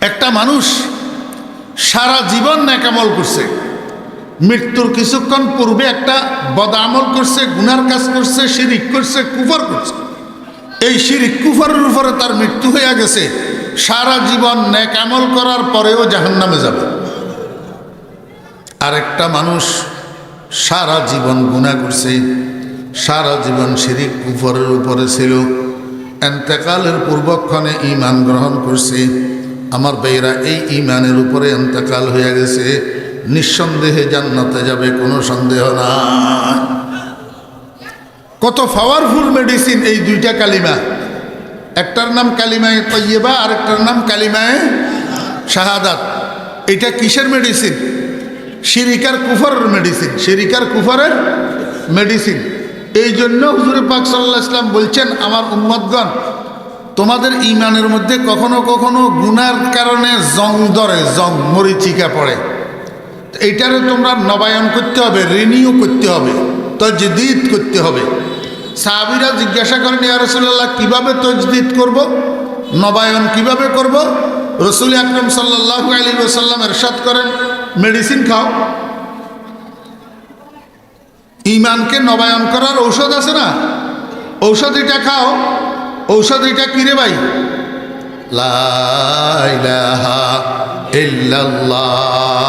একটা মানুষ সারা জীবন নেক আমল করছে, মৃত্যুর কিছুক্ষণ পূর্বে একটা বদ আমল করছে, গুনার কাজ করছে, শিরিক করছে, কুফর করছে। এই শিরিক কুফরের উপরে তার মৃত্যু হয়ে গেছে। সারা জীবন নেক আমল করার পরেও জাহান্নামে যাবে। আর একটা মানুষ সারা জীবন গুনাহ করছে, সারা জীবন শিরিক কুফরের উপরে ছিল, ইন্তেকালের পূর্বক্ষণে ঈমান গ্রহণ করছে। আমার ভাইরা, এই ঈমানের উপরে ইন্তেকাল হয়ে গেছে, নিঃসন্দেহে জান্নাতে যাবে, কোনো সন্দেহ নাই। কত পাওয়ারফুল মেডিসিন এই দুইটা কালিমা। একটার নাম কালিমায়ে তাইয়্যিবা, আর একটার নাম কালিমায়ে শাহাদাত। এটা কিসের মেডিসিন? শিরিক আর কুফরের মেডিসিন। শিরিক আর কুফরের মেডিসিন। এই জন্য হুজুর পাক সাল্লাল্লাহু আলাইহি ওয়াসাল্লাম বলছেন, আমার উম্মতগণ তোমাদের ইমানের মধ্যে কখনো কখনো গুনার কারণে জং ধরে, জং মরিচিকা পড়ে, এইটারে তোমরা নবায়ন করতে হবে, রিনিউ করতে হবে, তজদিদ করতে হবে। সাহাবীরা জিজ্ঞাসা করেন, ইয়া রাসূলুল্লাহ কিভাবে তজদিদ করব, নবায়ন কিভাবে করব? রাসূল আকরাম সাল্লাল্লাহু আলাইহি ওয়াসাল্লাম ইরশাদ করেন, মেডিসিন খাও। ইমানকে নবায়ন করার ঔষধ আছে না, ঔষধ এটা খাও। ঔষধ এটা কিরে ভাই? লা ইলাহা ইল্লাল্লাহ।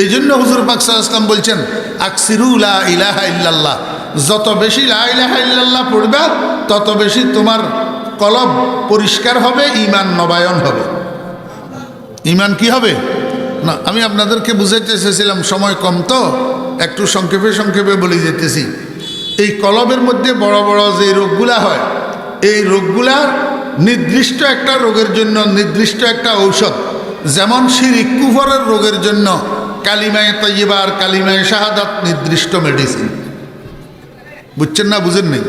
এই জন্য হুজুর পাক সাল্লাল্লাহু আলাইহি ওয়াসাল্লাম বলছেন, আকসিরু লা ইলাহা ইল্লাল্লাহ, যত বেশি লা ইলাহা ইল্লাল্লাহ পড়বা তত বেশি তোমার কলব পরিষ্কার হবে, ঈমান নবায়ন হবে। ঈমান কি হবে না, আমি আপনাদেরকে বুঝাইতে চেয়েছিলাম, সময় কম তো একটু সংক্ষেপে সংক্ষেপে বলে যেতেছি। এই কলবের মধ্যে বড় বড় যে রোগগুলা হয়, এই রোগগুলার নির্দিষ্ট একটা রোগের জন্য নির্দিষ্ট একটা ঔষধ। যেমন শিরিক কুফরের রোগের জন্য কালিমায়ে তাইয়্যিবা আর কালিমায়ে শাহাদাত নির্দিষ্ট মেডিসিন। বুঝছেন না, বুঝেন নেই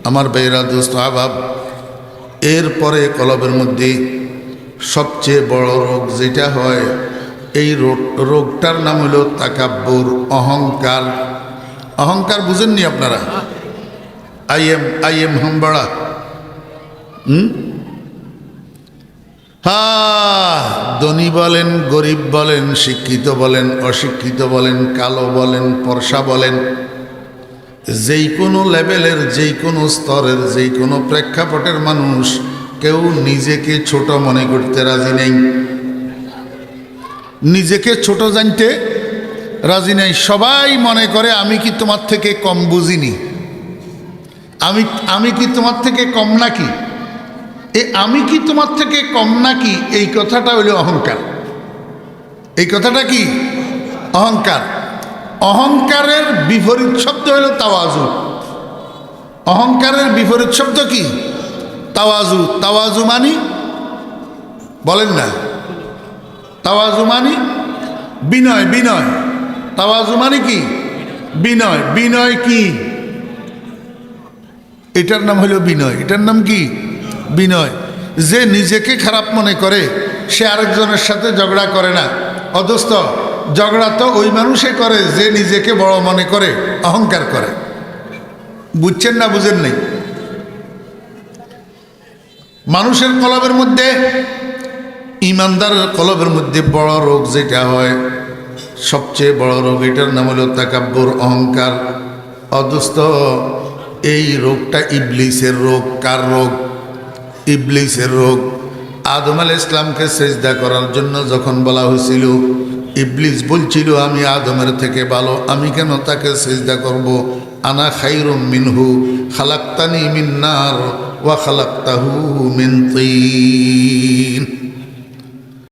আমার ভাইরা, দোস্ত আহবাব। এরপরে কলবের মধ্যে সবচেয়ে বড় রোগ যেটা হয়, এই রোগটার নাম হলো তাকাব্বুর, অহংকার। অহংকার বুঝেননি আপনারা? আই এম হামবাড়া। ধনী বলেন, গরিব বলেন, শিক্ষিত বলেন, অশিক্ষিত বলেন, কালো বলেন, ফর্সা বলেন, যেই কোনো লেভেলের, যেই কোনো স্তরের, যেই কোনো প্রেক্ষাপটের মানুষ, কেউ নিজেকে ছোট মনে করতে রাজি নেই, নিজেকে ছোট জানতে রাজি নেই। সবাই মনে করে আমি কি তোমার থেকে কম বুঝিনি, আমি কি তোমার থেকে কম নাকি, আমি কি তোমার থেকে কম নাকি, এই কথাটা হইল অহংকার। এই কথাটা কি? অহংকার। অহংকারের বিপরীত শব্দ হইল তাওয়াজু। অহংকারের বিপরীত শব্দ কি? তাওয়াজু। তাওয়াজু মানি বলেন না, তাওয়াজু মানি বিনয়। বিনয়, তাওয়াজু মানে কি? বিনয়। বিনয় কি? এটার নাম হলো বিনয়। এটার নাম কি? বিনয়। যে নিজেকে খারাপ মনে করে সে আরেকজনের সাথে ঝগড়া করে না। অথচ ঝগড়া তো ওই মানুষে করে যে নিজেকে বড় মনে করে, অহংকার করে। বুঝছেন না, বুঝেন নেই? মানুষের কলবের মধ্যে, ইমানদারের কলবের মধ্যে বড় রোগ যেটা হয়, সবচেয়ে বড় রোগ, এটার নাম হলো তাকাব্বুর, অহংকার। অথচ এই রোগটা ইবলিসের রোগ। কার রোগ? ইবলিসের রোগ। আদম আলাইহিস সালামকে সিজদা করার জন্য যখন বলা হয়েছিল, ইবলিস বলছিল আমি আদমের থেকে ভালো, আমি কেন তাকে সিজদা করব? আনা খায়রুম মিনহু খালাকতানি মিন নার ওয়া খালাকতাহু মিন তিন।